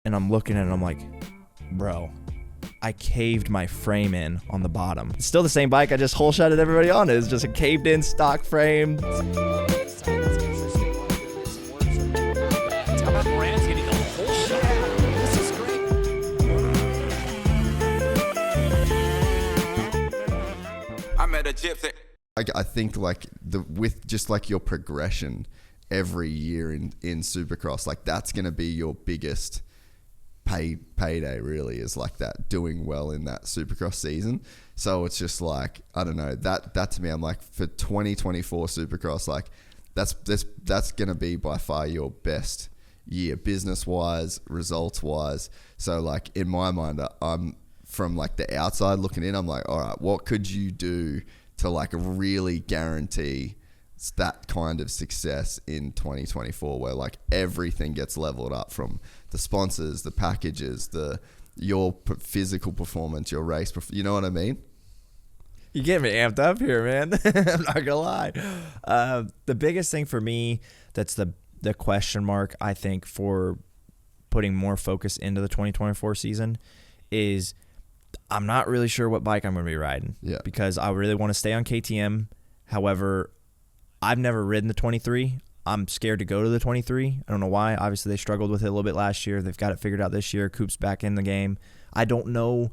and I'm looking at it and I'm like, bro, I caved my frame in on the bottom. It's still the same bike I just hole shotted everybody on. It's just a caved in stock frame. How about Moranz getting the whole shot? This is great. I met a gypsy. I think like with just like your progression every year in Supercross, like that's going to be your biggest payday really, is like that, doing well in that Supercross season. So it's just like, I don't know, that to me, I'm like, for 2024 Supercross, like that's going to be by far your best year, business wise, results wise. So like in my mind, I'm from like the outside looking in, I'm like, all right, what could you do to like really guarantee that kind of success in 2024, where like everything gets leveled up, from the sponsors, the packages, your physical performance, your race, you know what I mean? You get me amped up here, man. I'm not gonna lie. The biggest thing for me, that's the question mark, I think, for putting more focus into the 2024 season, is I'm not really sure what bike I'm going to be riding. Yeah. Because I really want to stay on KTM. However, I've never ridden the 23. I'm scared to go to the 23. I don't know why. Obviously, they struggled with it a little bit last year. They've got it figured out this year. Coop's back in the game. I don't know.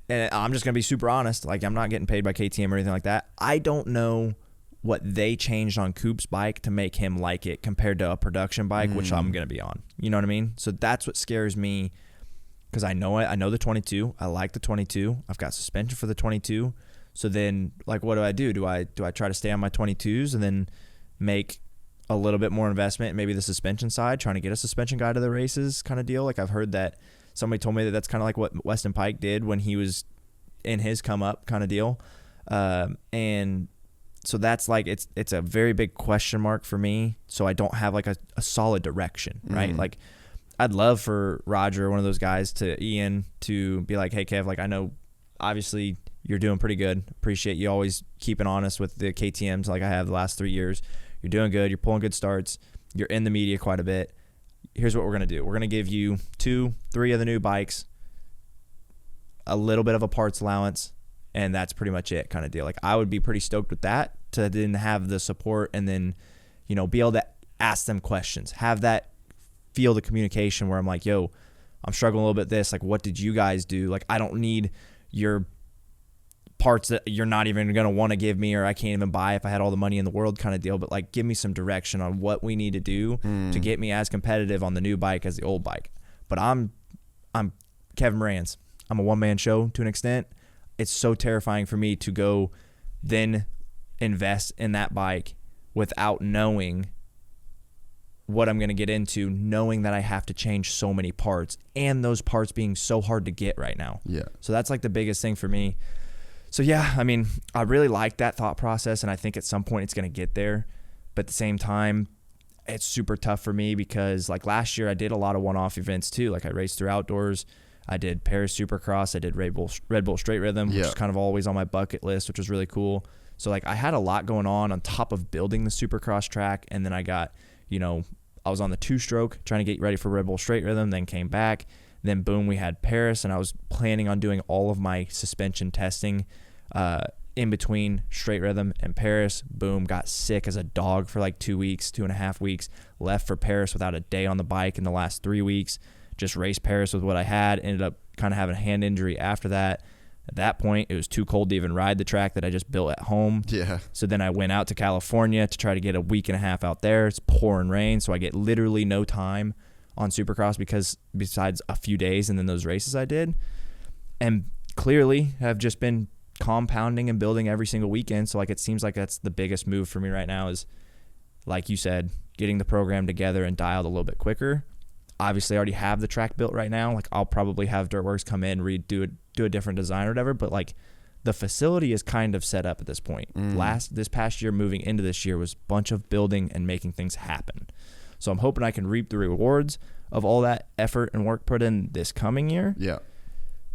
And I'm just going to be super honest. Like, I'm not getting paid by KTM or anything like that. I don't know what they changed on Coop's bike to make him like it compared to a production bike, which I'm going to be on. You know what I mean? So that's what scares me, because I know it. I know the 22. I like the 22. I've got suspension for the 22. So then, like, what do? Do I try to stay on my 22s and then make a little bit more investment, maybe the suspension side, trying to get a suspension guy to the races kind of deal? Like, I've heard that somebody told me that that's kind of like what Weston Pike did when he was in his come up kind of deal. And so that's like, it's a very big question mark for me. So I don't have like a solid direction, right? Like, I'd love for Roger, one of those guys, to Ian, to be like, hey, Kev, like, I know obviously you're doing pretty good. Appreciate you always keeping honest with the KTMs like I have the last 3 years. You're doing good. You're pulling good starts. You're in the media quite a bit. Here's what we're going to do. We're going to give you 2-3 of the new bikes, a little bit of a parts allowance, and that's pretty much it kind of deal. Like, I would be pretty stoked with that, to then have the support and then, you know, be able to ask them questions, have that field of communication where I'm like, yo, I'm struggling a little bit with this. Like, what did you guys do? Like, I don't need your parts that you're not even going to want to give me, or I can't even buy if I had all the money in the world kind of deal, but like, give me some direction on what we need to do to get me as competitive on the new bike as the old bike. But I'm Kevin Moranz. I'm a one-man show to an extent. It's so terrifying for me to go then invest in that bike without knowing what I'm going to get into, knowing that I have to change so many parts, and those parts being so hard to get right now. Yeah. So that's like the biggest thing for me. So yeah, I mean, I really like that thought process, and I think at some point it's going to get there. But at the same time, it's super tough for me because like last year I did a lot of one-off events too. Like, I raced through outdoors. I did Paris Supercross. I did Red Bull Straight Rhythm, which is kind of always on my bucket list, which was really cool. So like, I had a lot going on top of building the Supercross track. And then I got, you know, I was on the 2-stroke trying to get ready for Red Bull Straight Rhythm, then came back. Then boom, we had Paris, and I was planning on doing all of my suspension testing in between Straight Rhythm and Paris. Boom, got sick as a dog for like 2.5 weeks. Left for Paris without a day on the bike in the last 3 weeks. Just raced Paris with what I had. Ended up kind of having a hand injury after that. At that point, it was too cold to even ride the track that I just built at home. Yeah. So then I went out to California to try to get a 1.5 weeks out there. It's pouring rain, so I get literally no time on Supercross because besides a few days and then those races I did. And clearly have just been compounding and building every single weekend. So like, it seems like that's the biggest move for me right now is, like you said, getting the program together and dialed a little bit quicker. Obviously, I already have the track built right now. Like, I'll probably have Dirtworks come in, do a different design or whatever. But like, the facility is kind of set up at this point. This past year, moving into this year, was a bunch of building and making things happen. So I'm hoping I can reap the rewards of all that effort and work put in this coming year. Yeah.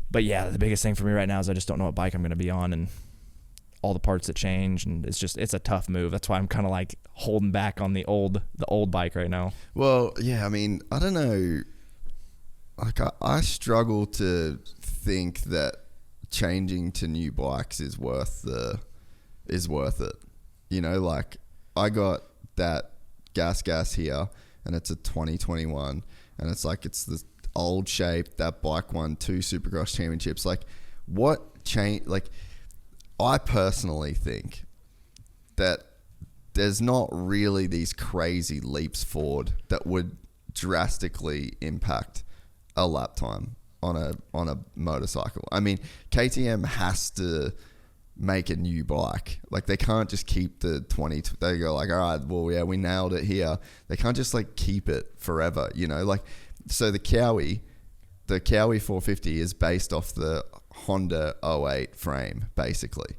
But yeah, the biggest thing for me right now is I just don't know what bike I'm going to be on and all the parts that change, and it's a tough move. That's why I'm kind of like holding back on the old bike right now. Well, yeah, I mean, I don't know. like I struggle to think that changing to new bikes is worth it. You know, like I got that gas here, and it's a 2021, and it's like it's the old shape. That bike won 2 Supercross championships. Like, what change? Like, I personally think that there's not really these crazy leaps forward that would drastically impact a lap time on a motorcycle. I mean, KTM has to make a new bike. Like, they can't just keep the 20. They go like, all right, well, yeah, we nailed it here. They can't just like keep it forever, you know? Like, so the Cowie 450 is based off the Honda 08 frame, basically.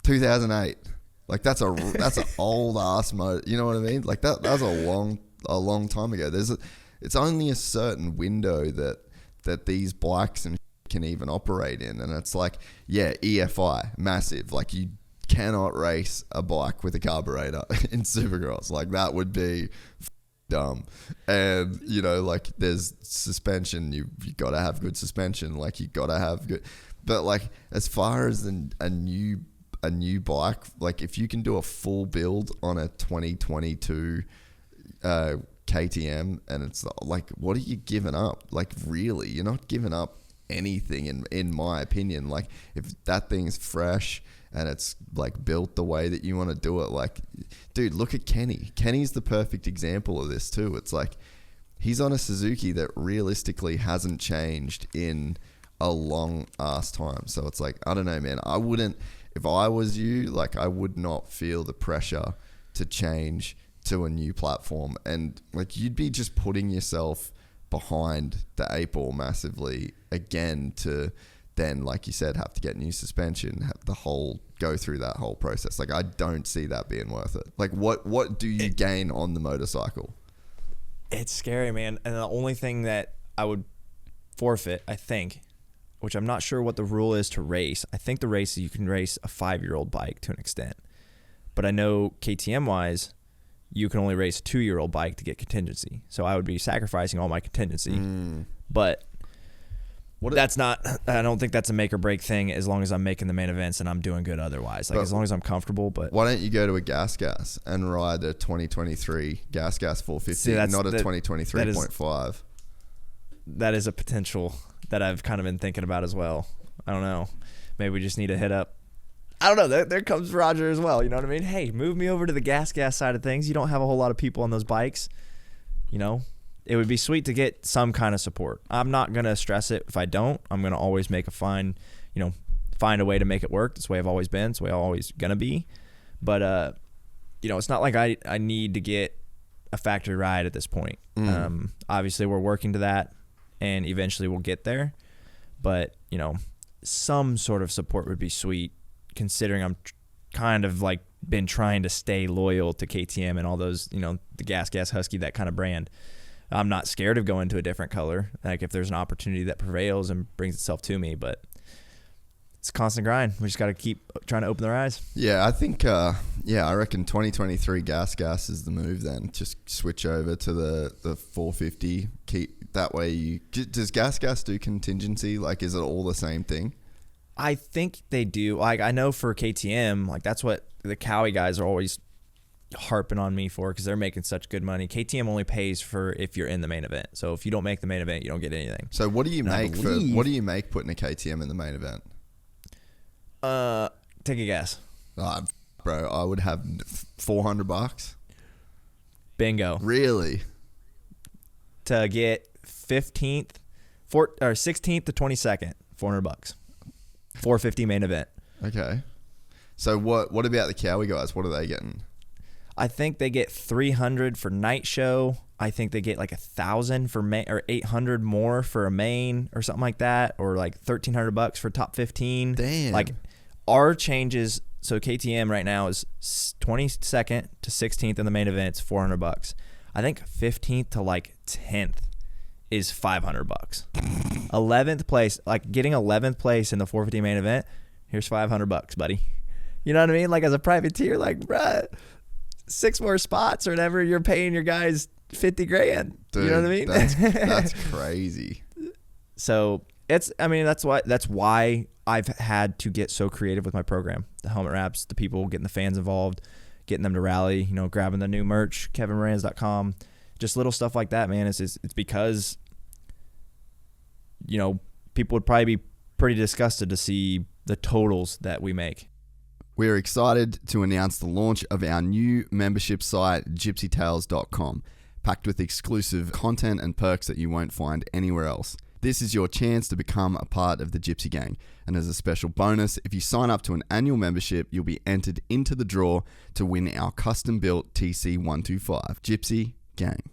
2008. Like, that's an old ass motor. You know what I mean? Like, that was a long time ago. It's only a certain window that these bikes and can even operate in, and it's like, yeah, EFI, massive. Like, you cannot race a bike with a carburetor in Supercross. Like, that would be dumb. And, you know, like, there's suspension. You got to have good suspension. Like, you got to have good. But like, as far as a new bike, like, if you can do a full build on a 2022 KTM, and it's like, what are you giving up? Like, really, you're not giving up anything in my opinion. Like, if that thing's fresh and it's like built the way that you want to do it, like, dude, look at Kenny's the perfect example of this too. It's like, he's on a Suzuki that realistically hasn't changed in a long ass time. So it's like, I don't know, man, if I was you, like, I would not feel the pressure to change to a new platform. And like, you'd be just putting yourself behind the 8-ball massively again, to then, like you said, have to get new suspension, go through that whole process. Like, I don't see that being worth it. Like, what do you gain on the motorcycle? It's scary, man. And the only thing that I would forfeit, I think, which I'm not sure what the rule is to race. I think the race, you can race a 5-year-old bike to an extent. But I know KTM-wise, you can only race a 2-year-old bike to get contingency. So I would be sacrificing all my contingency. But I don't think that's a make or break thing, as long as I'm making the main events and I'm doing good otherwise. Like, as long as I'm comfortable. But why don't you go to a gas and ride a 2023 gas 450, not a 2023.5? That is a potential that I've kind of been thinking about as well. I don't know. Maybe we just need to hit up. I don't know. There comes Roger as well. You know what I mean? Hey, move me over to the gas side of things. You don't have a whole lot of people on those bikes. You know, it would be sweet to get some kind of support. I'm not going to stress it if I don't. I'm going to always find a way to make it work. That's the way I've always been. It's the way I'm always going to be. But, you know, it's not like I need to get a factory ride at this point. Obviously, we're working to that, and eventually we'll get there. But, you know, some sort of support would be sweet, considering I'm kind of like been trying to stay loyal to KTM and all those, you know, the gas Husky, that kind of brand. I'm not scared of going to a different color, like if there's an opportunity that prevails and brings itself to me. But it's a constant grind. We just got to keep trying to open their eyes. Yeah, I think, I reckon 2023 gas is the move then. Just switch over to the 450. That way, does gas do contingency? Like, is it all the same thing? I think they do. Like, I know for KTM, like, that's what the Cowie guys are always harping on me for, because they're making such good money. KTM only pays for if you're in the main event. So if you don't make the main event, you don't get anything. So what do you make putting a KTM in the main event? Take a guess. Bro, I would have $400. Bingo. Really? To get 16th to 22nd, $400. 450 main event. Okay. So what about the Cowie guys? What are they getting? I think they get 300 for night show. I think they get like 1,000 for main, or 800 more for a main or something like that, or like $1,300 for top 15. Damn. Like, our changes. So KTM right now is 22nd to 16th in the main event. It's $400. I think 15th to like 10th is $500. 11th place, like getting 11th place in the 450 main event, here's $500, buddy. You know what I mean? Like, as a privateer, like, bruh, 6 more spots or whatever, you're paying your guys 50 grand. Dude, you know what I mean? That's crazy. So that's why I've had to get so creative with my program. The helmet wraps, the people, getting the fans involved, getting them to rally, grabbing the new merch, kevinmoranz.com, just little stuff like that, man. It's because, people would probably be pretty disgusted to see the totals that we make. We're excited to announce the launch of our new membership site, gypsytales.com, packed with exclusive content and perks that you won't find anywhere else. This is your chance to become a part of the Gypsy Gang. And as a special bonus, if you sign up to an annual membership, you'll be entered into the draw to win our custom-built TC125. Gypsy Gang.